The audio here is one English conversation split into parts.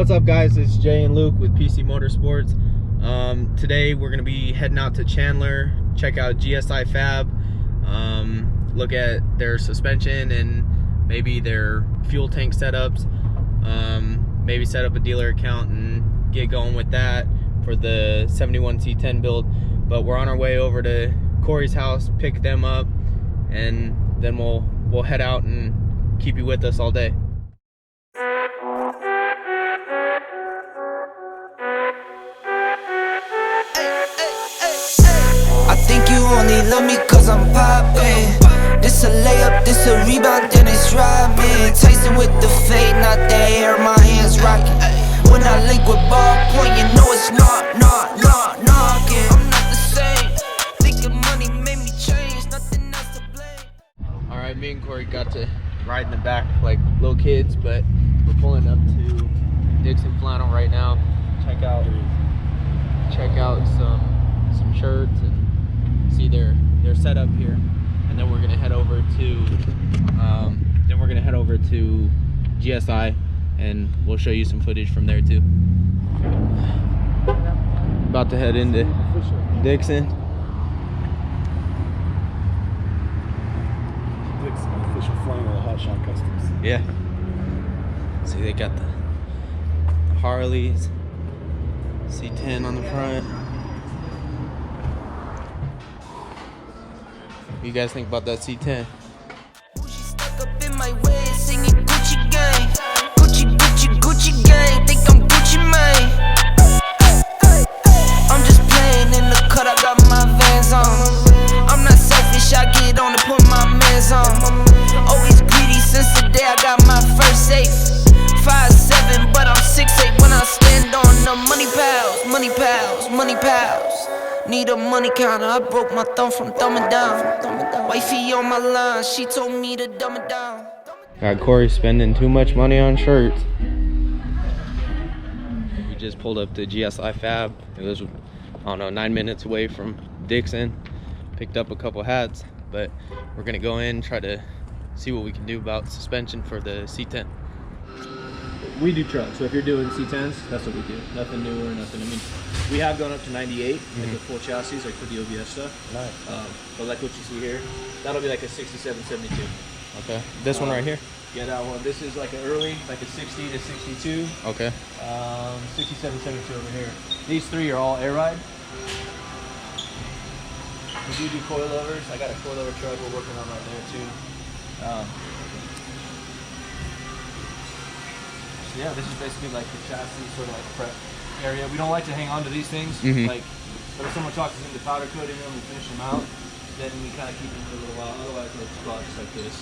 What's up, guys? It's Jay and Luke with PC Motorsports. Today we're gonna be heading out to Chandler, check out GSI Fab, look at their suspension and maybe their fuel tank setups, maybe set up a dealer account and get going with that for the 71 C10 build. But we're on our way over to Corey's house, pick them up, and then we'll head out and keep you with us all day. I think you only love me cause I'm poppin'. This a layup, this a rebound, then it's driving. Tyson with the fade, not the hair, my hands rockin'. When I link with ballpoint, you know it's knockin'. I'm not the same, thinking money made me change, nothing else to blame. Alright, me and Corey got to ride in the back like little kids, but we're pulling up to Dixon Flannel right now. Check out some shirts and see their setup here, and then we're gonna head over to GSI, and we'll show you some footage from there too. About to head into Dixon. Dixon official flannel, Hot Shot Customs. Yeah. See, they got the Harleys, C10 on the front. What you guys think about that C10? She stuck up in my way, singing Gucci gang. Gucci, Gucci, Gucci gang. Think I'm Gucci Mane. I'm just playing in the cut, I got my Vans on. I'm not selfish, I get on and put my mans on. Always greedy since the day I got my first safe. 5'7", but I'm 6'8" when I stand on the money pals, money pals, money pals. Need a money counter, I broke my thumb from thumbing down. Wifey on my line, she told me to dumb it down. Got Corey spending too much money on shirts. We just pulled up to GSI Fab. It was, I don't know, 9 minutes away from Dixon. Picked up a couple hats, but we're gonna go in and try to see what we can do about suspension for the C10. We do trucks, so if you're doing C10s, that's what we do. Nothing newer, nothing. I mean, we have gone up to 98, like the full chassis, like for the OBS stuff. Nice. But like what you see here, that'll be like a 67, 72. Okay. This one right here? Yeah, that one. This is like an early, like a 60 to 62. Okay. 67, 72 over here. These three are all air ride. We do coilovers. I got a coilover truck we're working on right there too. Yeah, this is basically like the chassis sort of like prep area. We don't like to hang on to these things, like, but if someone talks us into powder coating them and finish them out, then we kind of keep them for a little while. Otherwise, they'll spot just like this.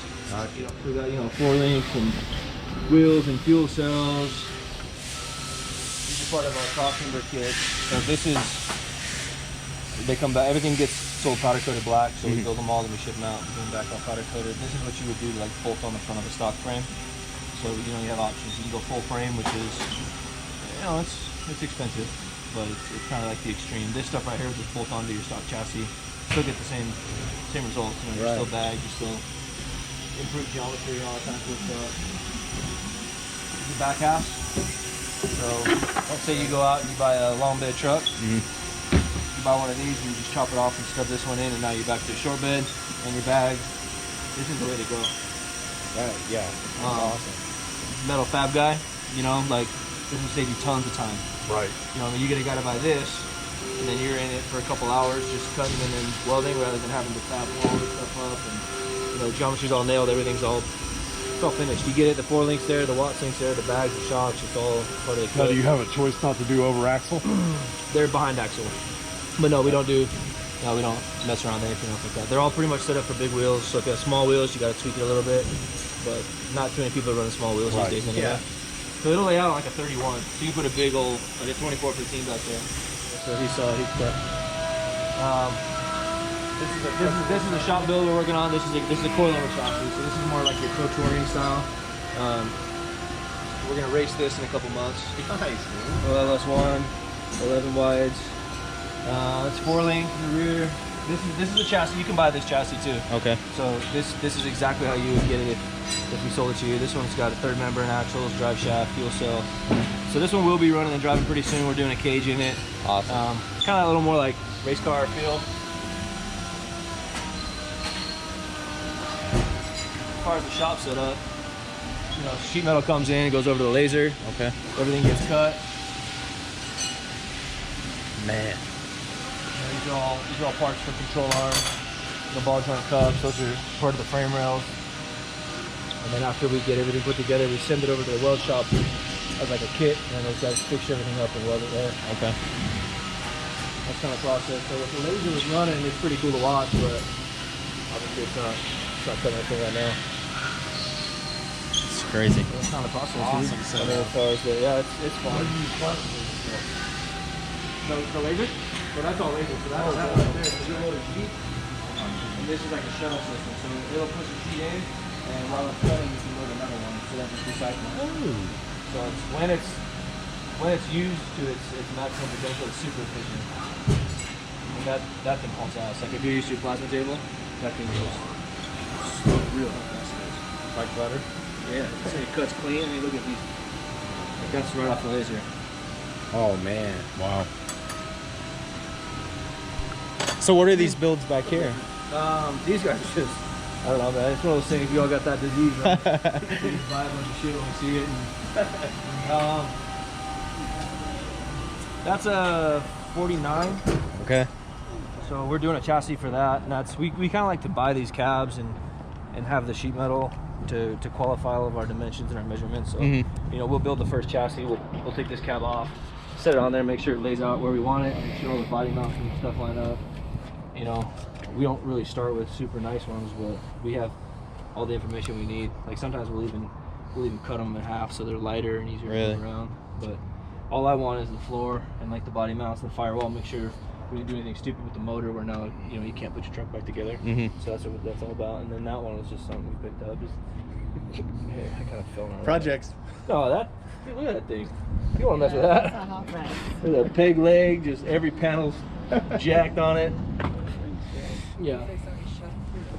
You know, we got, you know, 4 links and wheels and fuel cells. This is part of our crossmember kit. So this is, they come back. Everything gets sold powder coated black, so we build them all and we ship them out. We bring them back all powder coated. This is what you would do to like bolt on the front of a stock frame. So, you know, you have options. You can go full frame, which is, you know, it's expensive, but it's kind of like the extreme. This stuff right here is just bolt onto your stock chassis. Still get the same results. You know, you're still bagged, you still improve geometry and all that kind of cool stuff. This is the back half. So, let's say you go out and you buy a long bed truck. You buy one of these and you just chop it off and stuff this one in, and now you're back to a short bed and your bag. This is the way to go. Right, yeah, that's awesome. Metal fab guy, you know, like this will save you tons of time. Right. You know, I mean, you gotta buy this, and then you're in it for a couple hours just cutting and then welding rather than having to fab all this stuff up, and you know, geometry's all nailed, everything's all, it's all finished. You get it, the 4 links there, the Watt sinks there, the bags, the shocks, it's all part of the kit. Now, do you have a choice not to do over axle? They're behind axle, but no, we don't mess around with anything else like that. They're all pretty much set up for big wheels, so if you have small wheels, you gotta tweak it a little bit. But not too many people are running small wheels these days anyway. Yeah. So it'll lay out like a 31. So you can put a big old, like a 2415 back there. So he's prepped. This is a shop build we're working on. This is a coilover chassis. So this is more like your pro touring style. We're gonna race this in a couple months. Nice, man. OLS1, 11 wides. It's 4 link in the rear, This is the chassis. You can buy this chassis too. Okay. So this is exactly how you would get it if we sold it to you. This one's got a third member and axles, drive shaft, fuel cell. So this one will be running and driving pretty soon. We're doing a cage in it. Awesome. Kind of a little more like race car feel. As far as the shop set up, you know, sheet metal comes in, it goes over to the laser. Okay. Everything gets cut. Man. These are all parts for control arms, the ball joint cups. Those are part of the frame rails. And then after we get everything put together, we send it over to the weld shop as like a kit, and those guys fix everything up and weld it there. Okay. That's kind of process. So if the laser was running, it's pretty cool to watch, but obviously it's not cutting anything right now. It's crazy. So that's kind of process. Awesome. I mean, as far as the, yeah, it's fun. The laser? So that's all laser. So that right there is your load of sheet. And this is like a shuttle system. So it'll push the sheet in, and while it's cutting, you can load another one. So that's just recycling. Oh. So it's, when it's used to its maximum potential, it's super efficient. And that thing pumps out. Like if you're used to a plasma table, that thing goes real fast. Like butter. Yeah, so it cuts clean. I mean, look at these. It cuts right off the laser. Oh man. Wow. So what are these builds back here? These guys are just, I don't know, man. It's one of those things. We all got that disease, right? We just buy a bunch of shit when we see it. And, that's a 49. Okay. So we're doing a chassis for that, and that's we kind of like to buy these cabs and have the sheet metal to qualify all of our dimensions and our measurements. So you know, we'll build the first chassis. We'll take this cab off, set it on there, make sure it lays out where we want it, make sure all the body mounts and stuff line up. You know, we don't really start with super nice ones, but we have all the information we need. Like sometimes we'll even cut them in half so they're lighter and easier to move around. But all I want is the floor and like the body mounts and the firewall. Make sure we didn't do anything stupid with the motor where now, you know, you can't put your truck back together. So that's what that's all about. And then that one was just something we picked up. Hey, I kind of fell on it. Projects. Oh, look at that thing. You don't want to mess with that. There's a peg leg, just every panel's jacked on it. Yeah.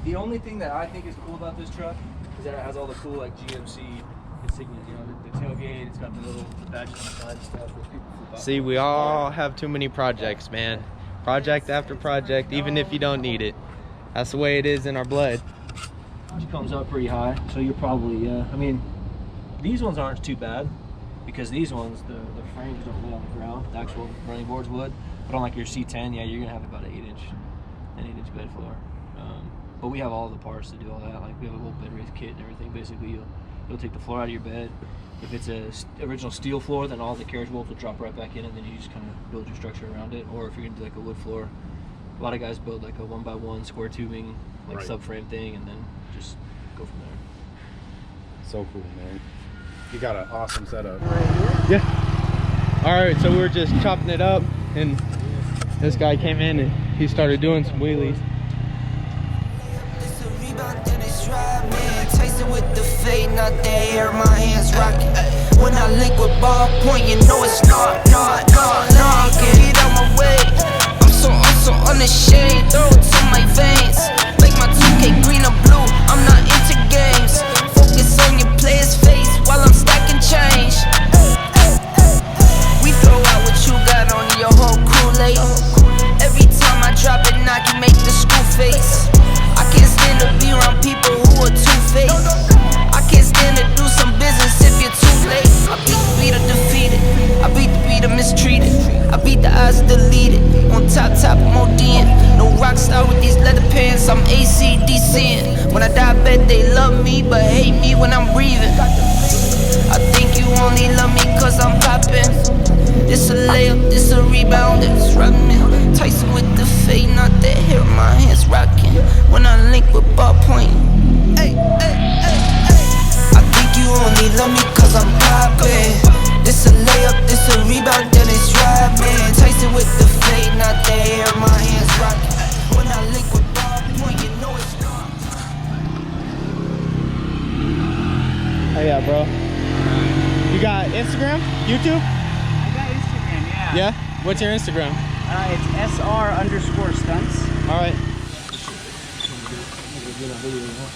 The only thing that I think is cool about this truck is that it has all the cool like GMC insignias. You know, the tailgate. It's got the little badges on the side and stuff. Where people flip out. See, we all have too many projects, man. Project after project, even if you don't need it. That's the way it is in our blood. It comes up pretty high, so you're probably, I mean, these ones aren't too bad because these ones, the frames don't lay on the ground. The actual running boards would, but on like your C10, yeah, you're gonna have about an 8-inch bed floor. But we have all the parts to do all that. Like we have a whole bed raise kit and everything. Basically, you'll take the floor out of your bed. If it's a original steel floor, then all the carriage bolts will drop right back in, and then you just kind of build your structure around it. Or if you're gonna do like a wood floor, a lot of guys build like a 1x1 square tubing, like subframe thing, and then just go from there. So cool, man. You got an awesome setup. Yeah. All right, so we were just chopping it up, and this guy came in and he started doing some wheelies. Tasting with the fade, not the air, my hands rocking. When I link with ballpoint, you know it's not. Get out my way. I'm so unashamed. Throw it to my veins. Make my 2K green or blue. I'm not into games. Focus on your player's face while I'm stacking change. We throw out what you got on your whole Kool-Aid. Every time I drop it, knock you make the school face. I can't stand to be around people who are two-faced. I can't stand to do some business if you're too late. I beat the beat of defeated. I beat the beat of mistreated. I beat the odds deleted. On top, I'm ODing. No rock star with these leather pants. I'm AC/DCing. When I die, I bet they love me, but hate me when I'm breathing. I think you only love me cause I'm popping. This a layup, this a rebound, it's rockin'. Tyson with the fade, not the hair, my hands rockin'. When I link with ballpoint, ay. I think you only love me cause I'm poppin'. This a layup, this a rebound, then it's driving. Tyson with the fade, not the hair, my hands rockin'. When I link with ballpoint, you know it's gone. Oh yeah, bro. You got Instagram? YouTube? I got Instagram, yeah. Yeah? What's your Instagram? It's SR_stunts. All right. doing that video, you know?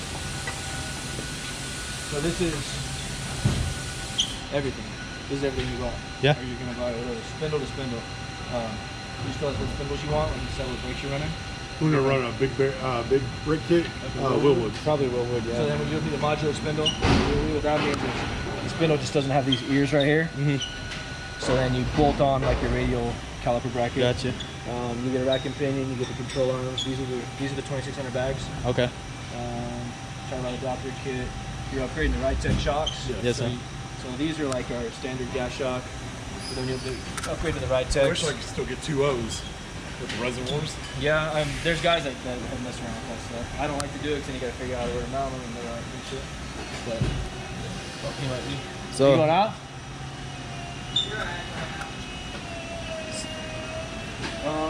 So this is everything. This is everything you bought. Yeah. Or you're gonna buy whatever, spindle to spindle. You still have what spindles you want, like you said, what brakes you're running. We're gonna run a big brick kit. Willwood. Probably Willwood, yeah. So then when you do the modular spindle, what that means is the spindle just doesn't have these ears right here. So then you bolt on like your radial caliper bracket. Gotcha. You get a rack and pinion, you get the control arms. These are the 2600 bags. Okay. Talking about adapter kit. You're upgrading the right tech shocks. Yes, sir. So these are like our standard gas shock. So then you'll upgrade to the right tech. I wish I could still get 2 O's with the reservoirs. Yeah, there's guys that have messed around with that stuff. I don't like to do it because then you gotta figure out where to mount them and shit. But you might be. So you going out?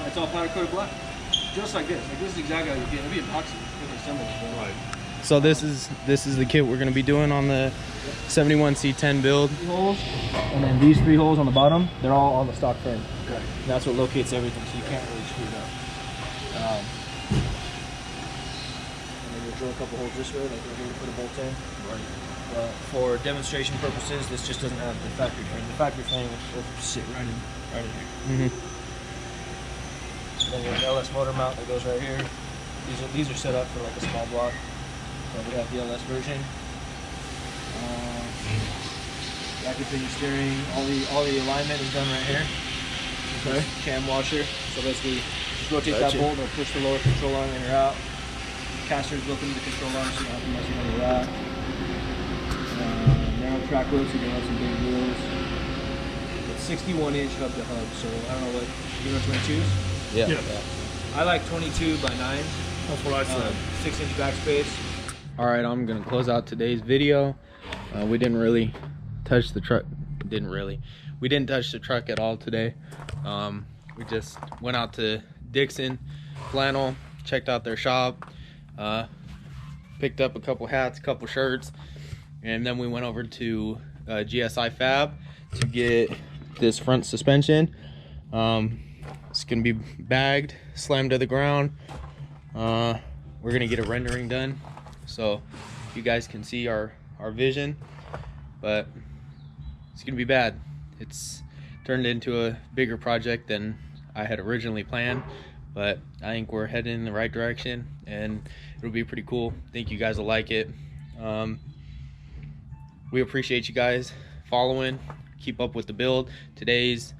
It's all powder coated black, just like this. Like this is exactly how you get. It'll be epoxy with assembled. Right. So this is the kit we're gonna be doing on the 71 C10 build. 3 holes, and then these 3 holes on the bottom, they're all on the stock frame. Okay. And that's what locates everything, so you can't really screw it up. And then you'll drill a couple holes this way, like right here to put a bolt in. Right. For demonstration purposes, this just doesn't have the factory frame. The factory frame will sit right in here. Then you have an LS motor mount that goes right here. These are set up for like a small block. So we have the LS version. Back up in your steering. All the alignment is done right here. Okay. Cam washer. So basically, just rotate that bolt and push the lower control arm in or out. Caster is built into the control arm, so you don't have to mess around with that. Narrow track wheels, so you can have some big wheels. It's 61-inch hub to hub, so I don't know what you know 22s. Yeah. I like 22 by 9. That's what I said. 6-inch backspace. All right, I'm gonna close out today's video. We didn't really touch the truck. We didn't touch the truck at all today. We just went out to Dixon Flannel, checked out their shop, picked up a couple hats, a couple shirts, and then we went over to GSI Fab to get this front suspension. It's gonna be bagged, slammed to the ground. We're gonna get a rendering done so you guys can see our vision, but it's gonna be bad. It's turned into a bigger project than I had originally planned, but I think we're heading in the right direction and it'll be pretty cool. I think you guys will like it. We appreciate you guys following, keep up with the build. Today's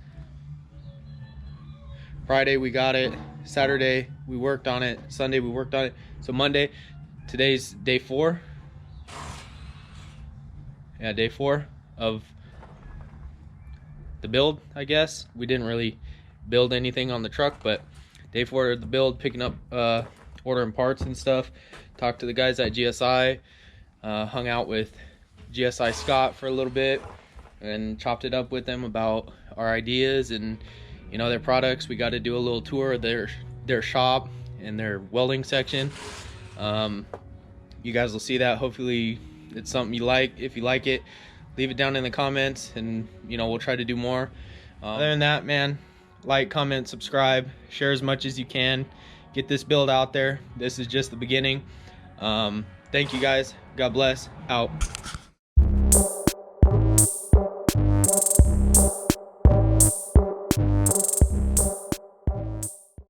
Friday, we got it. Saturday we worked on it. Sunday we worked on it. So Monday, today's day 4. Yeah, day 4 of the build, I guess. We didn't really build anything on the truck, but day 4 of the build, picking up ordering parts and stuff. Talked to the guys at GSI, hung out with GSI Scott for a little bit and chopped it up with them about our ideas and their products. We got to do a little tour of their shop and their welding section. You guys will see that. Hopefully it's something you like. If you like it, leave it down in the comments and we'll try to do more. Other than that, man, like, comment, subscribe, share as much as you can. Get this build out there. This is just the beginning. Thank you guys. God bless. Out.